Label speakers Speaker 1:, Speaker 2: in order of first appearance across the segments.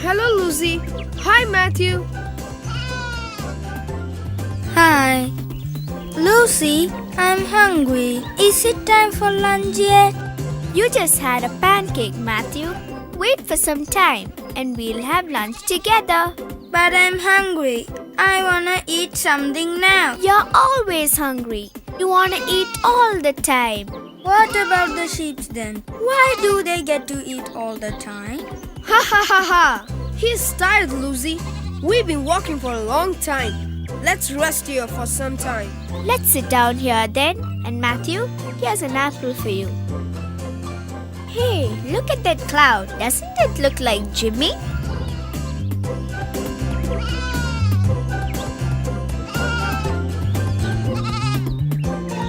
Speaker 1: Hello, Lucy. Hi, Matthew.
Speaker 2: Hi. Lucy, I'm hungry. Is it time for lunch yet?
Speaker 3: You just had a pancake, Matthew. Wait for some time and we'll have lunch together.
Speaker 2: But I'm hungry. I wanna eat something now.
Speaker 3: You're always hungry. You want to eat all the time.
Speaker 2: What about the sheep then? Why do they get to eat all the time?
Speaker 1: Ha ha ha ha. He's tired, Lucy. We've been walking for a long time. Let's rest here for some time.
Speaker 3: Let's sit down here then. And Matthew, here's an apple for you. Hey, look at that cloud. Doesn't it look like Jimmy?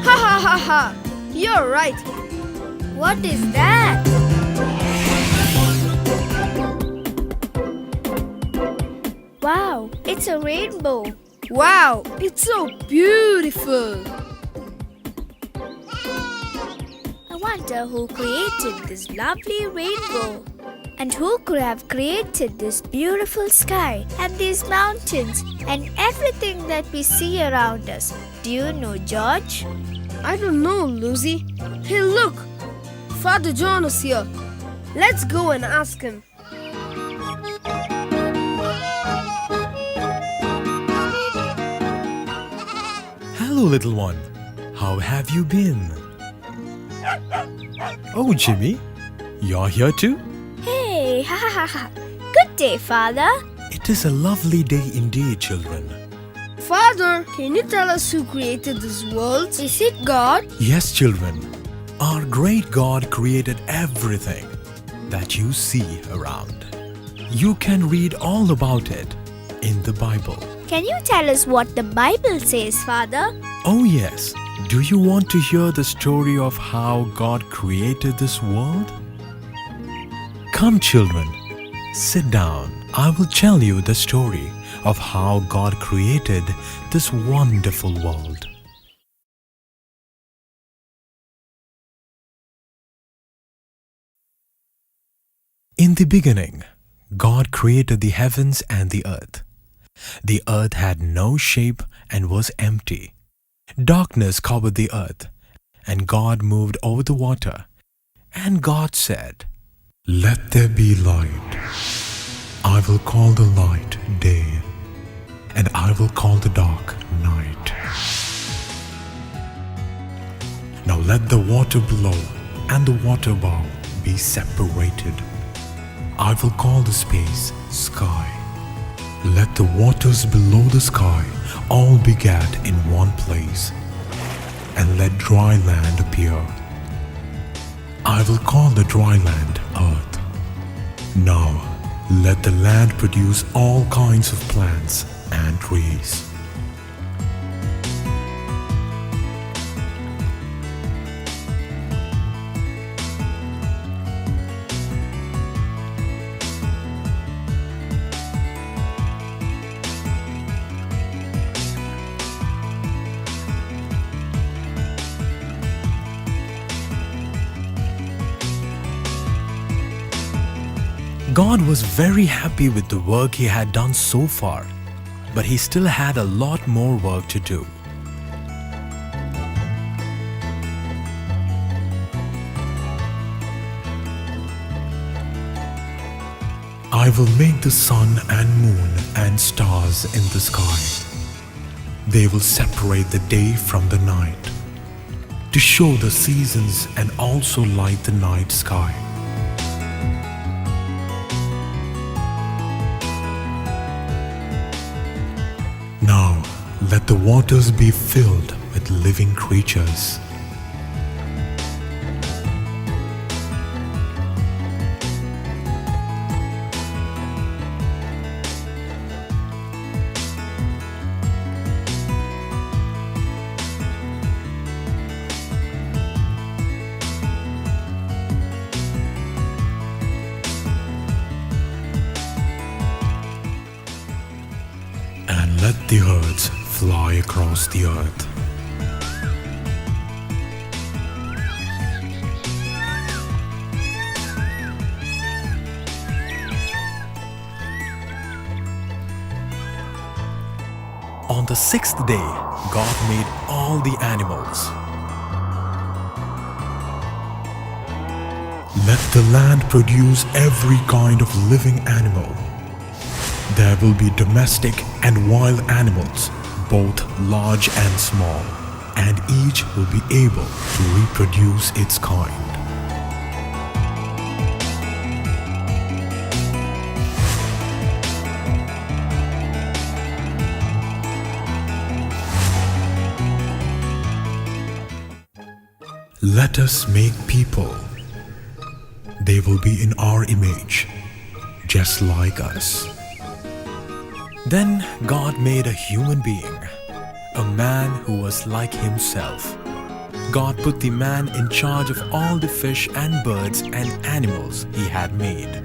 Speaker 1: Ha ha ha ha. You're right.
Speaker 2: What is that?
Speaker 3: Wow, it's a rainbow.
Speaker 1: Wow, it's so beautiful.
Speaker 3: I wonder who created this lovely rainbow. And who could have created this beautiful sky and these mountains and everything that we see around us? Do you know, George?
Speaker 1: I don't know, Lucy. Hey, look. Father John is here. Let's go and ask him.
Speaker 4: Hello, little one. How have you been? Oh, Jimmy, you're here too?
Speaker 3: Hey, ha ha ha ha. Good day, Father.
Speaker 4: It is a lovely day indeed, children.
Speaker 1: Father, can you tell us who created this world?
Speaker 2: Is it God?
Speaker 4: Yes, children. Our great God created everything that you see around. You can read all about it in the Bible.
Speaker 3: Can you tell us what the Bible says, Father?
Speaker 4: Oh, yes. Do you want to hear the story of how God created this world? Come, children, sit down. I will tell you the story of how God created this wonderful world. In the beginning, God created the heavens and the earth. The earth had no shape and was empty. Darkness covered the earth, and God moved over the water. And God said, "Let there be light. I will call the light day, and I will call the dark night. Now let the water below and the water above be separated. I will call the space sky. Let the waters below the sky all be gathered in one place, and let dry land appear. I will call the dry land earth. Now let the land produce all kinds of plants and trees." God was very happy with the work he had done so far, but he still had a lot more work to do. I will make the sun and moon and stars in the sky. They will separate the day from the night to show the seasons and also light the night sky. Now, let the waters be filled with living creatures. And let the birds fly across the earth. On the sixth day, God made all the animals. Let the land produce every kind of living animal. There will be domestic and wild animals, both large and small, and each will be able to reproduce its kind. Let us make people. They will be in our image, just like us. Then God made a human being, a man who was like himself. God put the man in charge of all the fish and birds and animals he had made.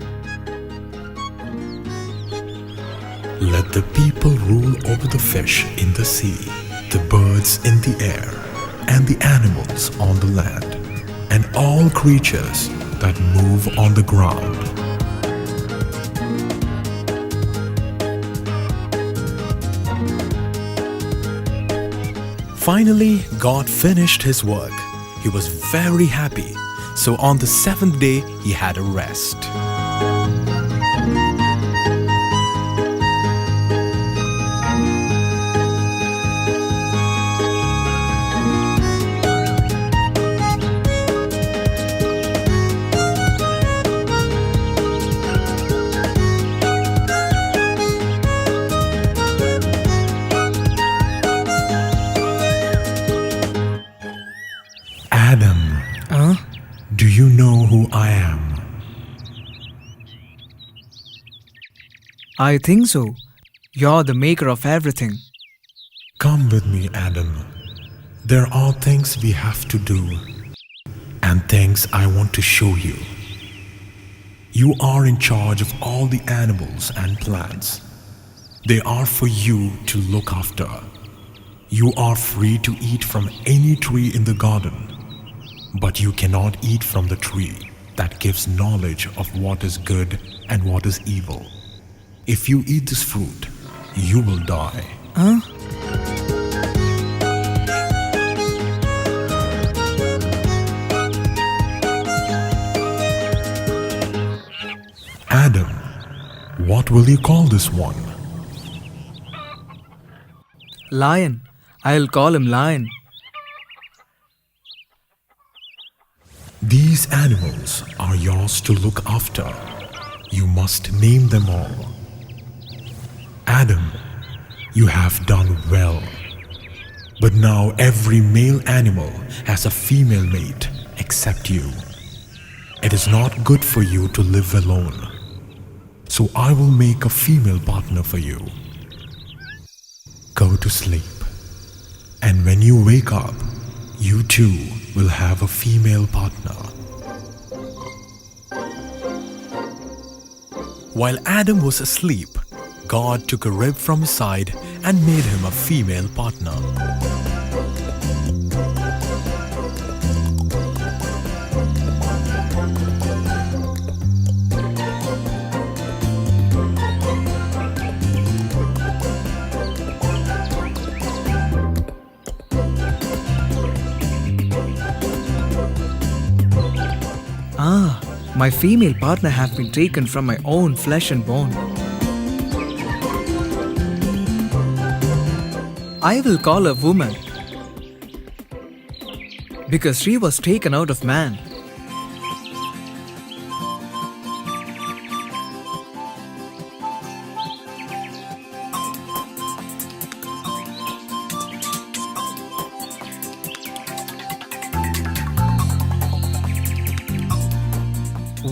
Speaker 4: Let the people rule over the fish in the sea, the birds in the air, and the animals on the land, and all creatures that move on the ground. Finally, God finished his work. He was very happy. So on the seventh day, he had a rest. Adam, do you know who I am?
Speaker 5: I think so. You're the maker of everything.
Speaker 4: Come with me, Adam. There are things we have to do, and things I want to show you. You are in charge of all the animals and plants. They are for you to look after. You are free to eat from any tree in the garden, but you cannot eat from the tree that gives knowledge of what is good and what is evil. If you eat this fruit, you will die. Adam, what will you call this one?
Speaker 5: Lion. I'll call him Lion.
Speaker 4: These animals are yours to look after. You must name them all. Adam, you have done well. But now every male animal has a female mate except you. It is not good for you to live alone. So I will make a female partner for you. Go to sleep. And when you wake up, you too will have a female partner. While Adam was asleep, God took a rib from his side and made him a female partner.
Speaker 5: My female partner have been taken from my own flesh and bone. I will call her woman because she was taken out of man.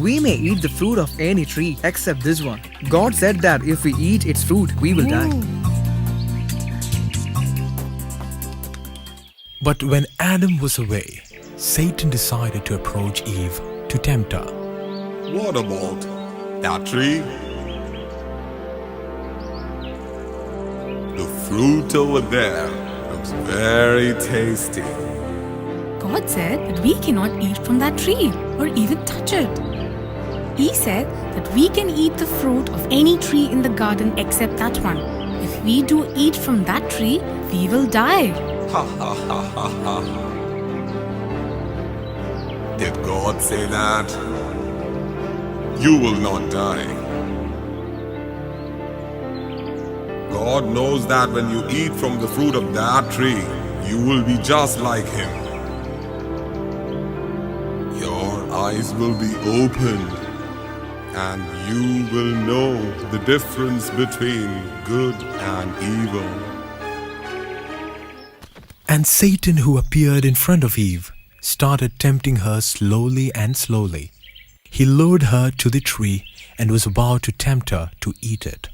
Speaker 5: We may eat the fruit of any tree except this one. God said that if we eat its fruit, we will die.
Speaker 4: But when Adam was away, Satan decided to approach Eve to tempt her.
Speaker 6: What about that tree? The fruit over there looks very tasty.
Speaker 7: God said that we cannot eat from that tree or even touch it. He said that we can eat the fruit of any tree in the garden except that one. If we do eat from that tree, we will die.
Speaker 6: Ha ha ha ha ha. Did God say that? You will not die. God knows that when you eat from the fruit of that tree, you will be just like Him. Your eyes will be opened, and you will know the difference between good and evil.
Speaker 4: And Satan, who appeared in front of Eve, started tempting her slowly and slowly. He lured her to the tree and was about to tempt her to eat it.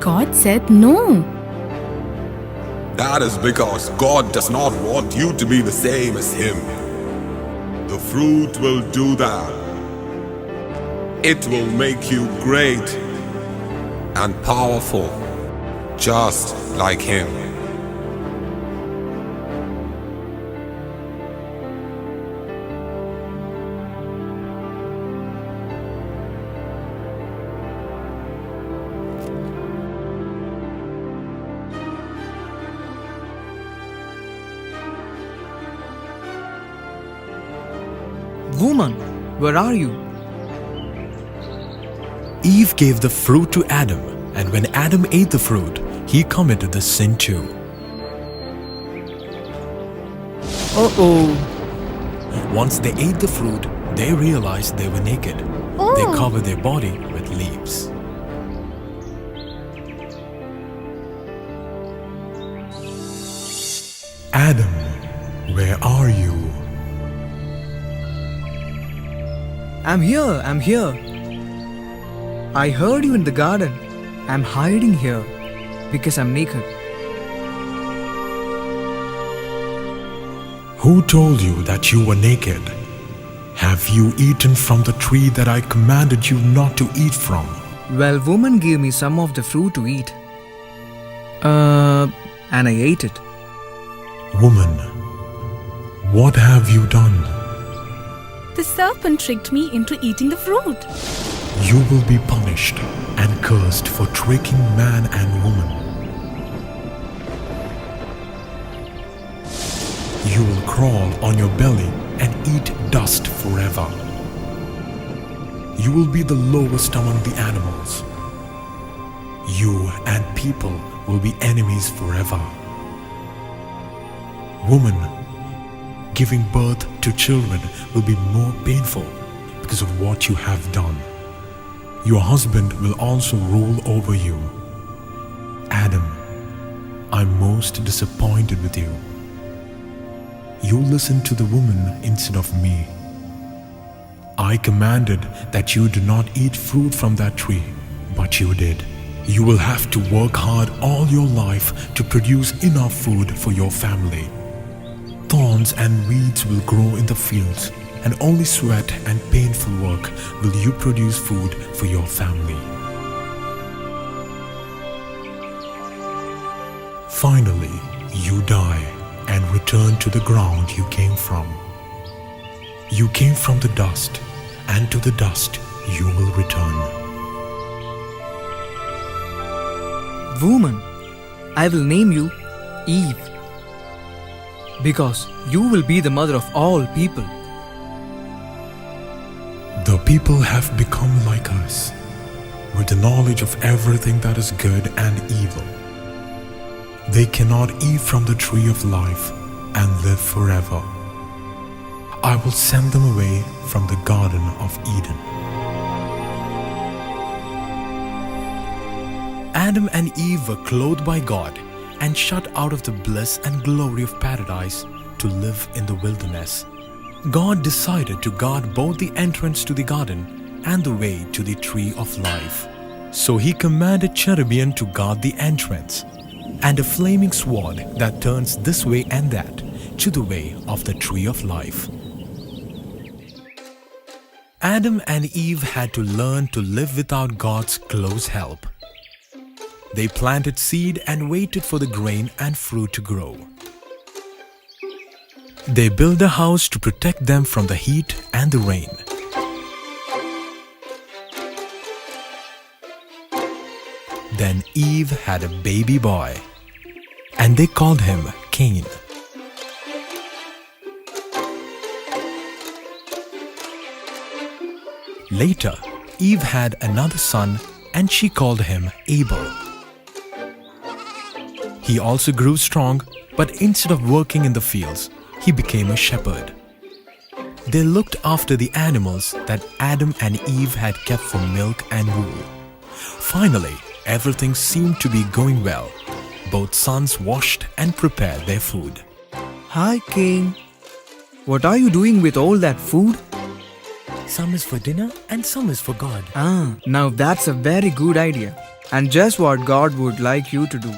Speaker 7: God said no.
Speaker 6: That is because God does not want you to be the same as Him. The fruit will do that. It will make you great and powerful, just like Him.
Speaker 5: Woman, where are you?
Speaker 4: Eve gave the fruit to Adam, and when Adam ate the fruit, he committed the sin too. Once they ate the fruit, they realized they were naked. They covered their body with leaves. Adam, where are you?
Speaker 5: I'm here. I heard you in the garden. I'm hiding here because I'm naked.
Speaker 4: Who told you that you were naked? Have you eaten from the tree that I commanded you not to eat from?
Speaker 5: Well, woman gave me some of the fruit to eat. And I ate it.
Speaker 4: Woman, what have you done?
Speaker 7: The serpent tricked me into eating the fruit.
Speaker 4: You will be punished and cursed for tricking man and woman. You will crawl on your belly and eat dust forever. You will be the lowest among the animals. You and people will be enemies forever. Woman, giving birth to children will be more painful because of what you have done. Your husband will also rule over you. Adam, I'm most disappointed with you. You listened to the woman instead of me. I commanded that you do not eat fruit from that tree, but you did. You will have to work hard all your life to produce enough food for your family. Thorns and weeds will grow in the fields, and only sweat and painful work will you produce food for your family. Finally, you die and return to the ground you came from. You came from the dust, and to the dust you will return.
Speaker 5: Woman, I will name you Eve, because you will be the mother of all people.
Speaker 4: The people have become like us, with the knowledge of everything that is good and evil. They cannot eat from the tree of life and live forever. I will send them away from the Garden of Eden. Adam and Eve were clothed by God and shut out of the bliss and glory of paradise to live in the wilderness. God decided to guard both the entrance to the garden and the way to the tree of life. So he commanded cherubim to guard the entrance, and a flaming sword that turns this way and that to the way of the tree of life. Adam and Eve had to learn to live without God's close help. They planted seed and waited for the grain and fruit to grow. They built a house to protect them from the heat and the rain. Then Eve had a baby boy, and they called him Cain. Later, Eve had another son, and she called him Abel. He also grew strong, but instead of working in the fields, he became a shepherd. They looked after the animals that Adam and Eve had kept for milk and wool. Finally, everything seemed to be going well. Both sons washed and prepared their food.
Speaker 5: Hi, King. What are you doing with all that food?
Speaker 8: Some is for dinner and some is for God.
Speaker 5: Now that's a very good idea, and just what God would like you to do.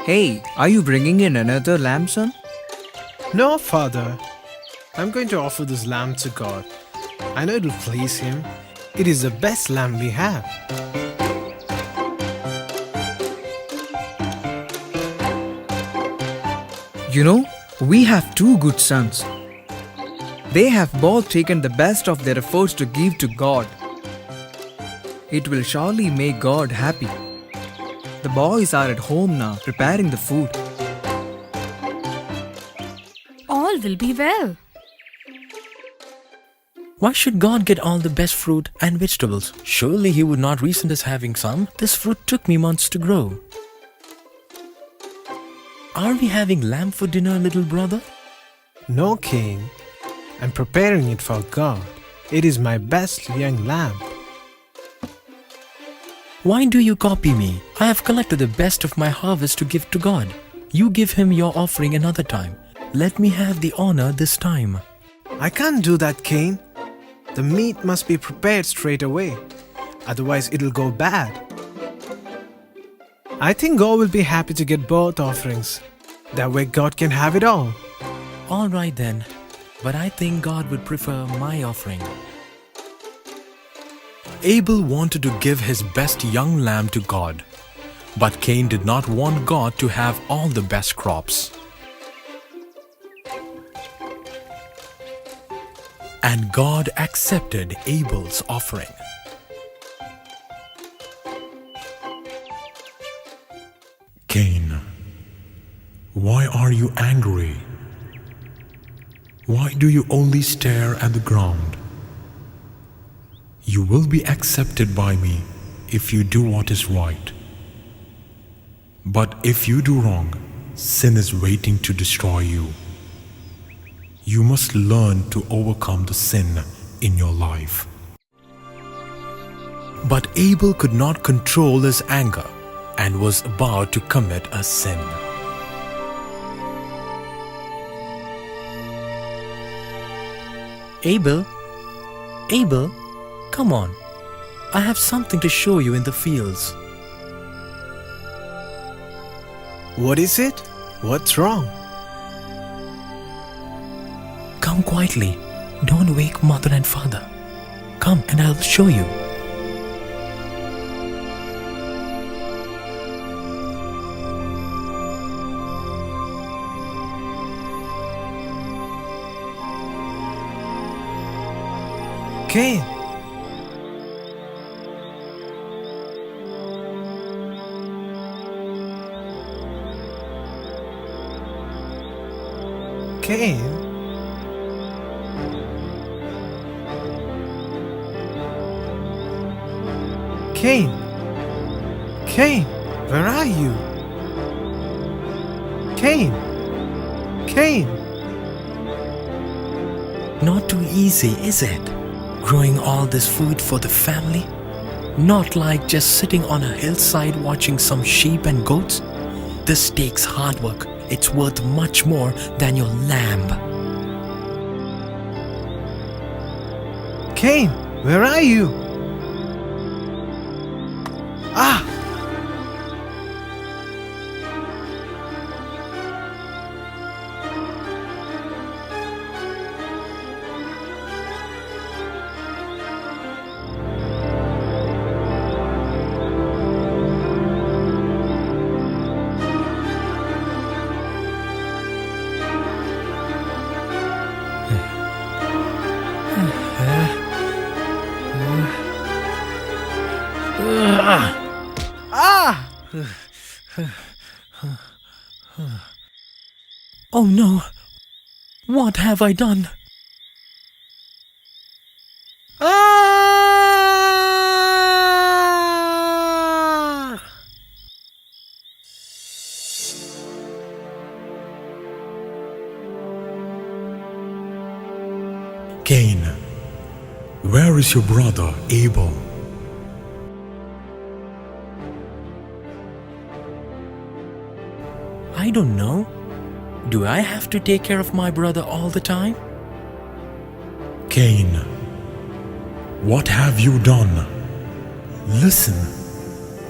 Speaker 5: Hey, are you bringing in another lamb, son?
Speaker 9: No, Father. I'm going to offer this lamb to God. I know it will please Him. It is the best lamb we have.
Speaker 5: You know, we have two good sons. They have both taken the best of their efforts to give to God. It will surely make God happy. The boys are at home now, preparing the food.
Speaker 7: All will be well.
Speaker 8: Why should God get all the best fruit and vegetables? Surely He would not resent us having some. This fruit took me months to grow. Are we having lamb for dinner, little brother?
Speaker 9: No, King. I'm preparing it for God. It is my best young lamb.
Speaker 8: Why do you copy me? I have collected the best of my harvest to give to God. You give Him your offering another time. Let me have the honor this time.
Speaker 9: I can't do that, King. The meat must be prepared straight away. Otherwise, it'll go bad. I think God will be happy to get both offerings. That way God can have it all.
Speaker 8: All right then, but I think God would prefer my offering.
Speaker 4: Abel wanted to give his best young lamb to God, but Cain did not want God to have all the best crops. And God accepted Abel's offering. Cain, why are you angry? Why do you only stare at the ground? You will be accepted by me if you do what is right. But if you do wrong, sin is waiting to destroy you. You must learn to overcome the sin in your life. But Abel could not control his anger and was about to commit a sin.
Speaker 8: Abel, come on. I have something to show you in the fields.
Speaker 9: What is it? What's wrong?
Speaker 8: Come quietly. Don't wake mother and father. Come and I'll show you.
Speaker 9: Cain, Cain? Cain? Cain, where are you? Cain? Cain?
Speaker 8: Not too easy, is it? Growing all this food for the family? Not like just sitting on a hillside watching some sheep and goats. This takes hard work. It's worth much more than your lamb.
Speaker 9: Cain, where are you? Ah! Ah!
Speaker 8: Oh no! What have I done?
Speaker 9: Ah!
Speaker 4: Cain, where is your brother Abel?
Speaker 8: I don't know. Do I have to take care of my brother all the time?
Speaker 4: Cain, what have you done? Listen,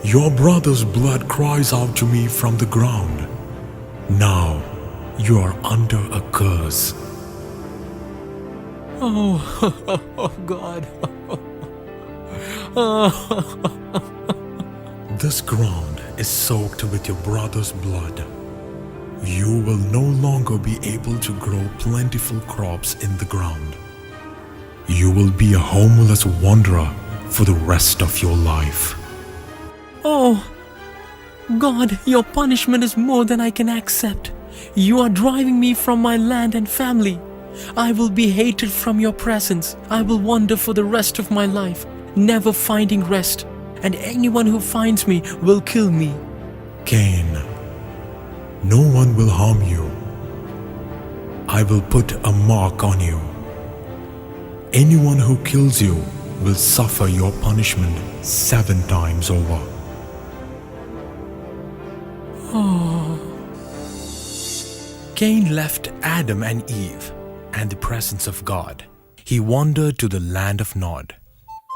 Speaker 4: your brother's blood cries out to me from the ground. Now you are under a curse.
Speaker 8: Oh, God.
Speaker 4: This ground is soaked with your brother's blood. You will no longer be able to grow plentiful crops in the ground. You will be a homeless wanderer for the rest of your life.
Speaker 8: Oh, God, your punishment is more than I can accept. You are driving me from my land and family. I will be hated from your presence. I will wander for the rest of my life, never finding rest. And anyone who finds me will kill me.
Speaker 4: Cain, no one will harm you. I will put a mark on you. Anyone who kills you will suffer your punishment 7 times over.
Speaker 8: Cain left Adam and Eve and the presence of God. He wandered to the land of Nod.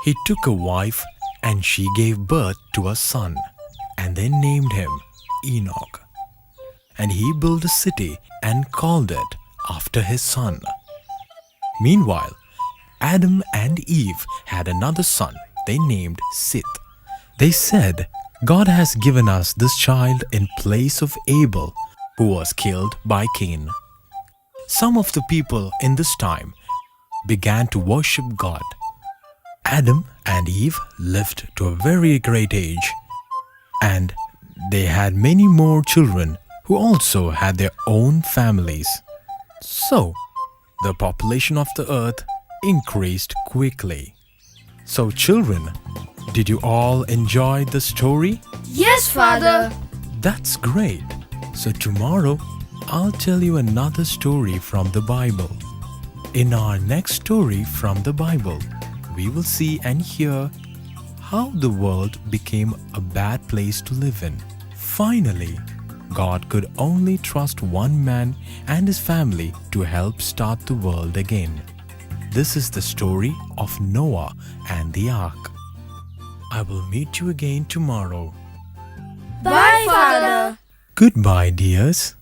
Speaker 8: He took a wife and she gave birth to a son, and they named him Enoch. And he built a city and called it after his son. Meanwhile, Adam and Eve had another son they named Seth. They said, God has given us this child in place of Abel, who was killed by Cain. Some of the people in this time began to worship God. Adam and Eve lived to a very great age, and they had many more children who also had their own families. So, the population of the earth increased quickly. So, children, did you all enjoy the story?
Speaker 1: Yes, Father.
Speaker 8: That's great. So, tomorrow I'll tell you another story from the Bible. In our next story from the Bible, we will see and hear how the world became a bad place to live in. Finally, God could only trust one man and his family to help start the world again. This is the story of Noah and the Ark. I will meet you again tomorrow.
Speaker 1: Bye, Father.
Speaker 8: Goodbye, dears.